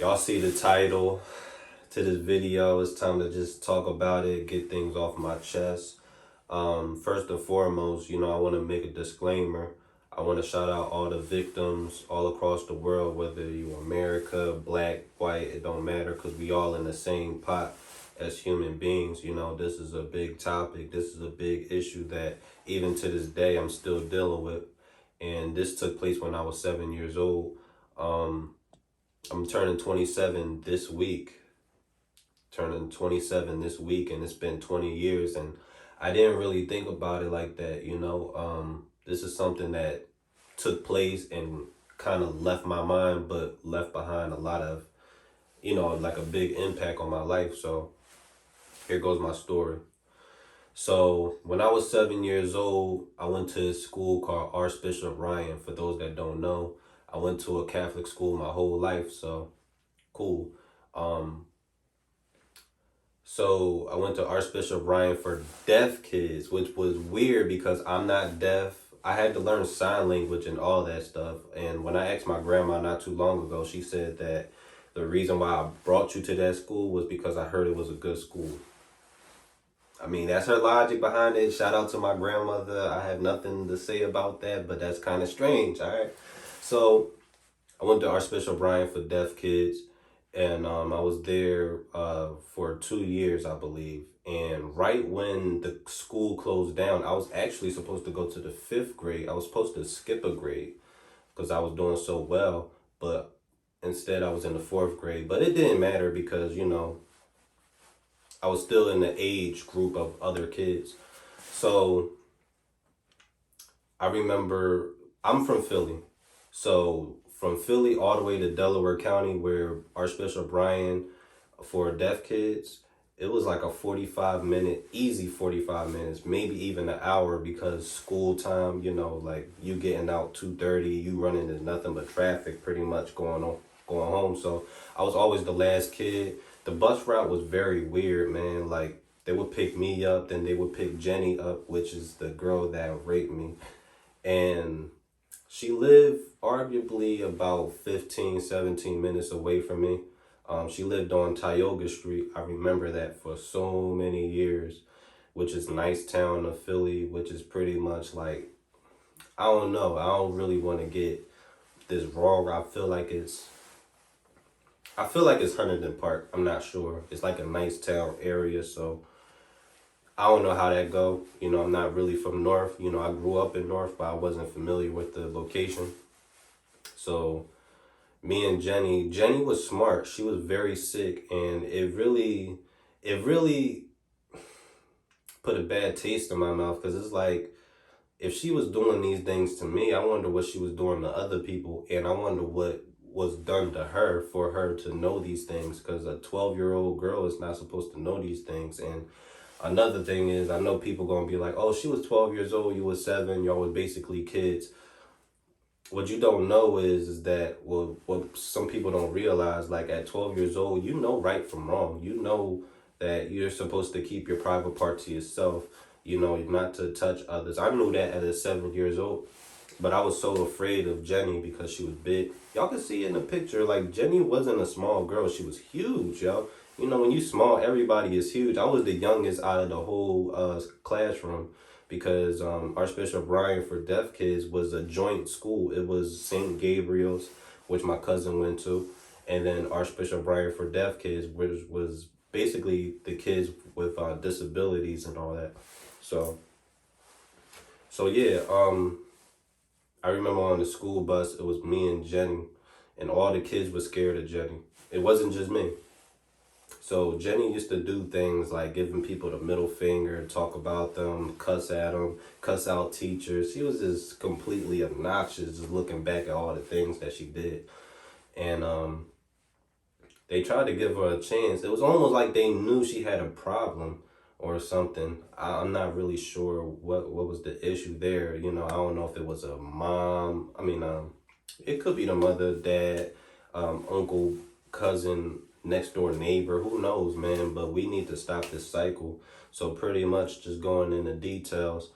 Y'all see the title to this video. It's time to just talk about it, get things off my chest. First and foremost, I want to make a disclaimer. I want to shout out all the victims all across the world, whether you America, black, white, it don't matter, because we all in the same pot as human beings. This is a big topic. This is a big issue that even to this day I'm still dealing with. And this took place when I was 7 years old. I'm turning 27 this week. Turning 27 this week, and it's been 20 years, and I didn't really think about it like that. This is something that took place and kind of left my mind, but left behind a lot of, like a big impact on my life. So here goes my story. So when I was 7 years old, I went to a school called Archbishop Ryan. For those that don't know, I went to a Catholic school my whole life, so cool. So I went to Archbishop Ryan for deaf kids, which was weird because I'm not deaf. I had to learn sign language and all that stuff. And when I asked my grandma not too long ago, she said that the reason why I brought you to that school was because I heard it was a good school. I mean, that's her logic behind it. Shout out to my grandmother. I have nothing to say about that, but that's kind of strange, all right? So I went to Archbishop Ryan for deaf kids, and I was there for 2 years, I believe. And right when the school closed down, I was actually supposed to go to the 5th grade. I was supposed to skip a grade because I was doing so well, but instead I was in the 4th grade. But it didn't matter because, I was still in the age group of other kids. So I remember I'm from Philly. So from Philly all the way to Delaware County, where Archbishop Ryan for deaf kids, it was like a 45-minute, easy 45 minutes, maybe even an hour, because school time, like you getting out 2:30, you running into nothing but traffic pretty much going home. So I was always the last kid. The bus route was very weird, man. Like they would pick me up, then they would pick Jenny up, which is the girl that raped me. And she lived arguably about 15, 17 minutes away from me. She lived on Tioga Street. I remember that for so many years, which is nice town of Philly, which is pretty much like, I don't know. I don't really want to get this wrong. I feel like it's Huntington Park. I'm not sure. It's like a nice town area, so I don't know how that go. I'm not really from North. I grew up in North, but I wasn't familiar with the location. So me and Jenny was smart. She was very sick, and it really put a bad taste in my mouth, because it's like, if she was doing these things to me, I wonder what she was doing to other people, and I wonder what was done to her for her to know these things, because a 12-year-old girl is not supposed to know these things. And another thing is, I know people gonna be like, oh, she was 12 years old, you was 7, y'all was basically kids. What you don't know is that, well, what some people don't realize, like at 12 years old, you know right from wrong. You know that you're supposed to keep your private part to yourself, not to touch others. I knew that at 7 years old, but I was so afraid of Jenny because she was big. Y'all can see in the picture, like, Jenny wasn't a small girl. She was huge, yo. When you small, everybody is huge. I was the youngest out of the whole classroom, because Archbishop Ryan for deaf kids was a joint school. It was St. Gabriel's, which my cousin went to, and then Archbishop Ryan for deaf kids, which was basically the kids with disabilities and all that. So yeah, I remember on the school bus, it was me and Jenny, and all the kids were scared of Jenny. It wasn't just me. So Jenny used to do things like giving people the middle finger, talk about them, cuss at them, cuss out teachers. She was just completely obnoxious, just looking back at all the things that she did. And they tried to give her a chance. It was almost like they knew she had a problem or something. I'm not really sure what was the issue there. I don't know if it was a mom. It could be the mother, dad, uncle, cousin, next door neighbor. Who knows, man? But we need to stop this cycle. So pretty much just going into details,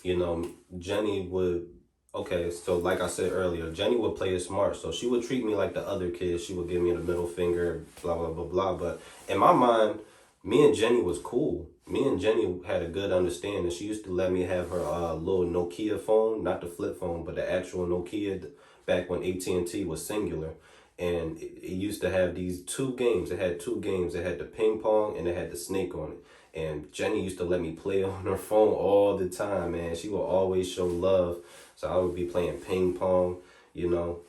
Jenny would Okay, so like I said earlier, Jenny would play it smart. So she would treat me like the other kids. She would give me the middle finger, blah blah blah blah. But in my mind, me and Jenny was cool. Me and Jenny had a good understanding. She used to let me have her little Nokia phone, not the flip phone, but the actual Nokia back when AT&T was singular. And it used to have these two games. It had two games. It had the ping pong and it had the snake on it. And Jenny used to let me play on her phone all the time, man. She would always show love. So I would be playing ping pong, you know.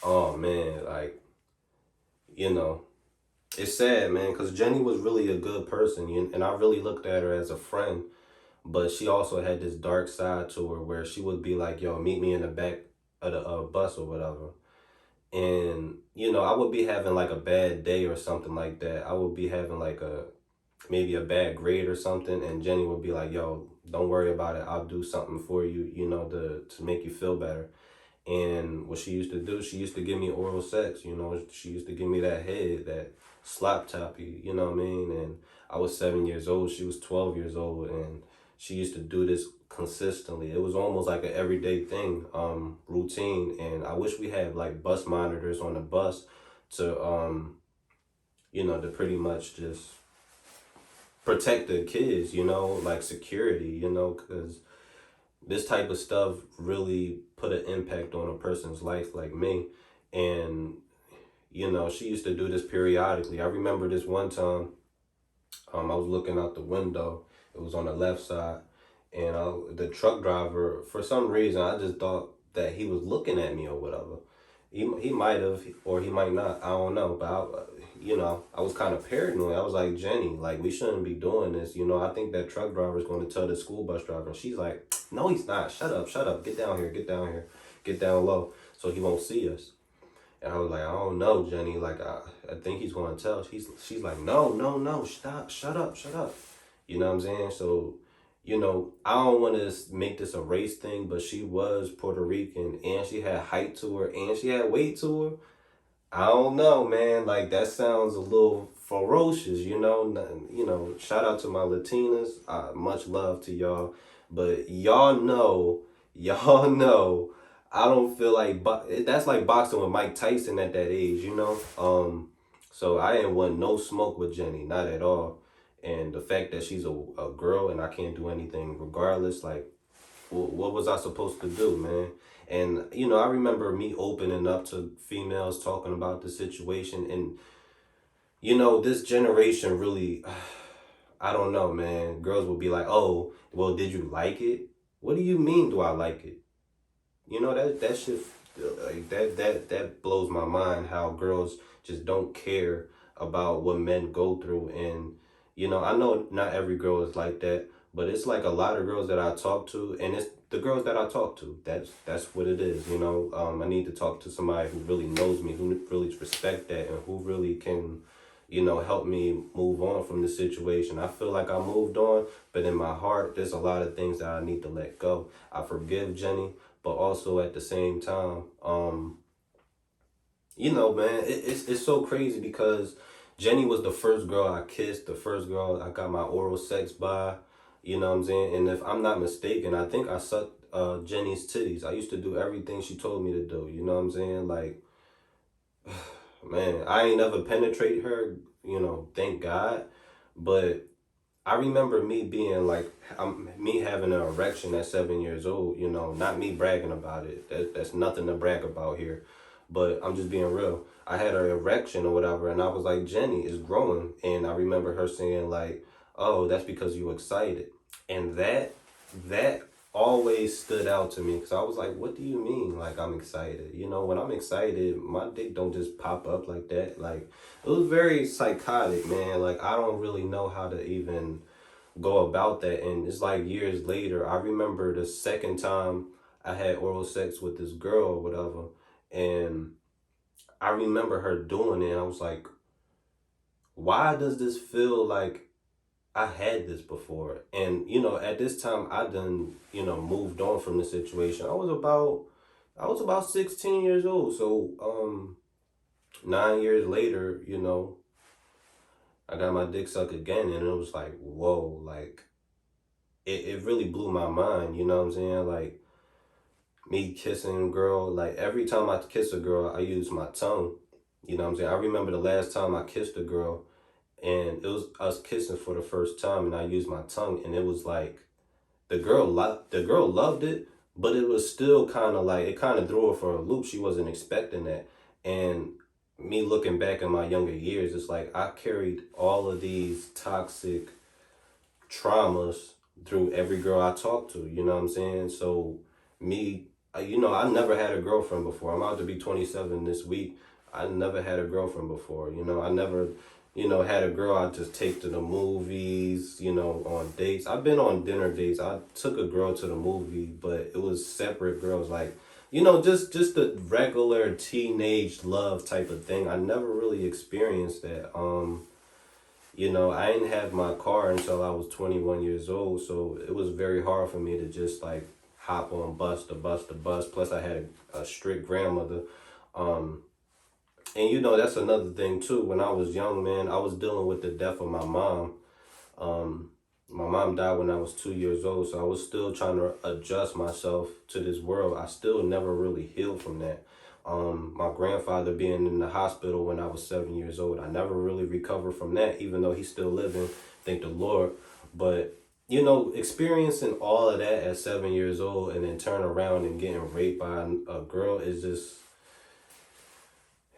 Oh man, like, you know, it's sad, man, because Jenny was really a good person, and I really looked at her as a friend. But she also had this dark side to her where she would be like, yo, meet me in the back of the bus or whatever. And, I would be having like a bad day or something like that. I would be having like maybe a bad grade or something. And Jenny would be like, yo, don't worry about it. I'll do something for you, to make you feel better. And what she used to do, she used to give me oral sex, she used to give me that head, that slap tappy, you know what I mean? And I was 7 years old, she was 12 years old, and she used to do this consistently. It was almost like an everyday thing, routine. And I wish we had like bus monitors on the bus to, to pretty much just protect the kids, like security, because this type of stuff really put an impact on a person's life like me. And, she used to do this periodically. I remember this one time, I was looking out the window. It was on the left side. And the truck driver, for some reason, I just thought that he was looking at me or whatever. He might have, or he might not. I don't know. But I was kind of paranoid. I was like, Jenny, like, we shouldn't be doing this. I think that truck driver is going to tell the school bus driver. And she's like, no, he's not. Shut up, shut up. Get down here, get down here, get down low, so he won't see us. And I was like, I don't know, Jenny. Like, I think he's going to tell. She's like, no, no, no, stop, shut up, shut up. You know what I'm saying? So, I don't want to make this a race thing, but she was Puerto Rican and she had height to her and she had weight to her. I don't know, man. Like, that sounds a little ferocious, Shout out to my Latinas. Much love to y'all. But y'all know, I don't feel like that's like boxing with Mike Tyson at that age. So I didn't want no smoke with Jenny, not at all. And the fact that she's a girl and I can't do anything regardless, like, what was I supposed to do, man? And I remember me opening up to females talking about the situation, and this generation really, I don't know, man. Girls will be like, "Oh, well, did you like it? What do you mean? Do I like it?" That shit, like that blows my mind. How girls just don't care about what men go through. And I know not every girl is like that, but it's like a lot of girls that I talk to, and it's the girls that I talk to. That's what it is. I need to talk to somebody who really knows me, who really respect that, and who really can, help me move on from the situation. I feel like I moved on, but in my heart, there's a lot of things that I need to let go. I forgive Jenny, but also at the same time, man, it's so crazy because Jenny was the first girl I kissed, the first girl I got my oral sex by, you know what I'm saying? And if I'm not mistaken, I think I sucked Jenny's titties. I used to do everything she told me to do, you know what I'm saying? Like, man, I ain't never penetrate her, thank God. But I remember me being like, me having an erection at 7 years old, not me bragging about it. That's nothing to brag about here. But I'm just being real. I had an erection or whatever, and I was like, Jenny is growing. And I remember her saying, like, oh, that's because you excited. And that always stood out to me because I was like, what do you mean? Like, I'm excited. When I'm excited, my dick don't just pop up like that. Like, it was very psychotic, man. Like, I don't really know how to even go about that. And it's like years later, I remember the second time I had oral sex with this girl or whatever. And I remember her doing it. And I was like, why does this feel like I had this before? And, at this time I done, moved on from the situation. I was about 16 years old. So, 9 years later, I got my dick sucked again, and it was like, whoa, like, it really blew my mind, you know what I'm saying? Like, me kissing a girl, like every time I kiss a girl, I use my tongue. You know what I'm saying? I remember the last time I kissed a girl, and it was us kissing for the first time, and I used my tongue, and it was like the girl loved it, but it was still kind of like it kind of threw her for a loop. She wasn't expecting that, and me looking back in my younger years, it's like I carried all of these toxic traumas through every girl I talked to. You know what I'm saying? So me, I never had a girlfriend before. I'm about to be 27 this week. I never had a girlfriend before. I never, had a girl I just take to the movies, on dates. I've been on dinner dates. I took a girl to the movie, but it was separate girls. Like, just the regular teenage love type of thing. I never really experienced that. I didn't have my car until I was 21 years old, so it was very hard for me to just like hop on bus to bus to bus. Plus, I had a strict grandmother. Um, and that's another thing too. When I was young, man, I was dealing with the death of my mom. Um, my mom died when I was 2 years old, so I was still trying to adjust myself to this world. I still never really healed from that. My grandfather being in the hospital when I was 7 years old, I never really recovered from that, even though he's still living, thank the Lord. But experiencing all of that at 7 years old and then turn around and getting raped by a girl is just,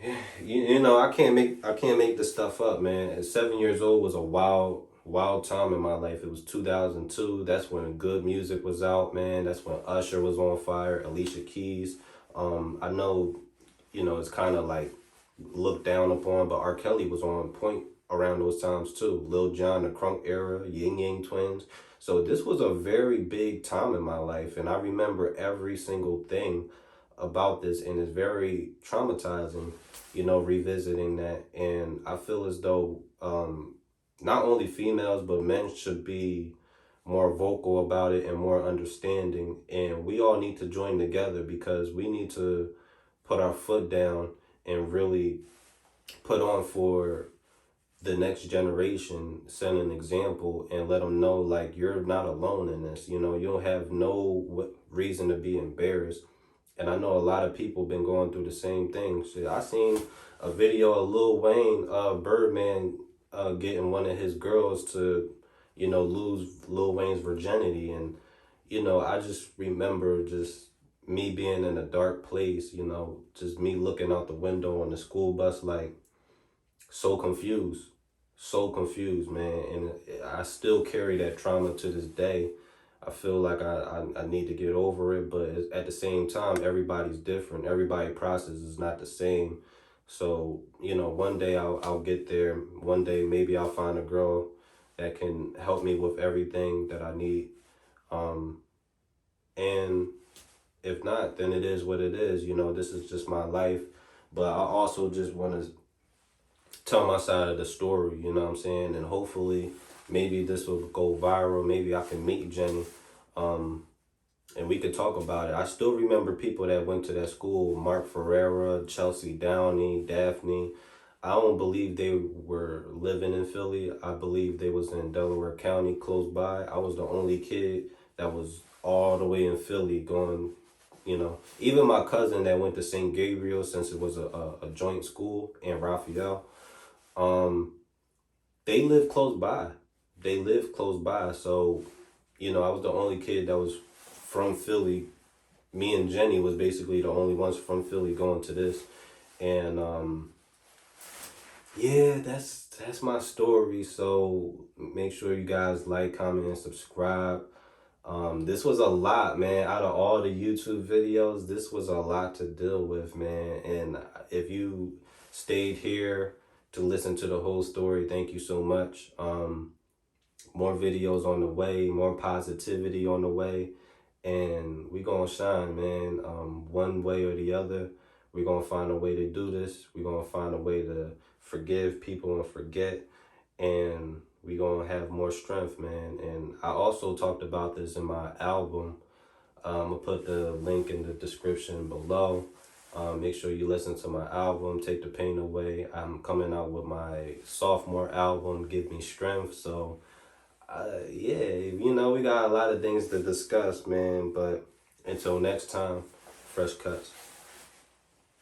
I can't make this stuff up, man. At 7 years old was a wild time in my life. It was 2002. That's when good music was out, man. That's when Usher was on fire, Alicia Keys. I know, it's kind of like looked down upon, but R. Kelly was on point around those times too. Lil Jon, the Crunk era, Ying Yang Twins. So this was a very big time in my life, and I remember every single thing about this, and it's very traumatizing, revisiting that. And I feel as though not only females but men should be more vocal about it and more understanding. And we all need to join together because we need to put our foot down and really put on for the next generation, set an example, and let them know like you're not alone in this. You don't have no reason to be embarrassed. And I know a lot of people been going through the same thing. Shit, I seen a video of Lil Wayne, Birdman, getting one of his girls to, lose Lil Wayne's virginity. And, I just remember just me being in a dark place, just me looking out the window on the school bus, like so confused, so confused, man. And I still carry that trauma to this day. I feel like I need to get over it, but at the same time, everybody's different. Everybody's process is not the same. So, one day I'll get there. One day maybe I'll find a girl that can help me with everything that I need. Um, and if not, then it is what it is. This is just my life. But I also just want to tell my side of the story, you know what I'm saying? And hopefully maybe this will go viral. Maybe I can meet Jenny. Um, and we could talk about it. I still remember people that went to that school, Mark Ferrera, Chelsea Downey, Daphne. I don't believe they were living in Philly. I believe they was in Delaware County, close by. I was the only kid that was all the way in Philly going, Even my cousin that went to St. Gabriel, since it was a joint school in Raphael, they live close by. They live close by. So, I was the only kid that was from Philly. Me and Jenny was basically the only ones from Philly going to this. And yeah, that's my story. So make sure you guys like, comment, and subscribe. This was a lot, man. Out of all the YouTube videos, this was a lot to deal with, man. And if you stayed here to listen to the whole story, thank you so much. More videos on the way, more positivity on the way, and we gonna shine, man. One way or the other, we gonna find a way to do this. We gonna find a way to forgive people and forget, and we gonna have more strength, man. And I also talked about this in my album. I'm gonna put the link in the description below. Make sure you listen to my album, Take the Pain Away. I'm coming out with my sophomore album, Give Me Strength. So yeah, we got a lot of things to discuss, man. But until next time, fresh cuts.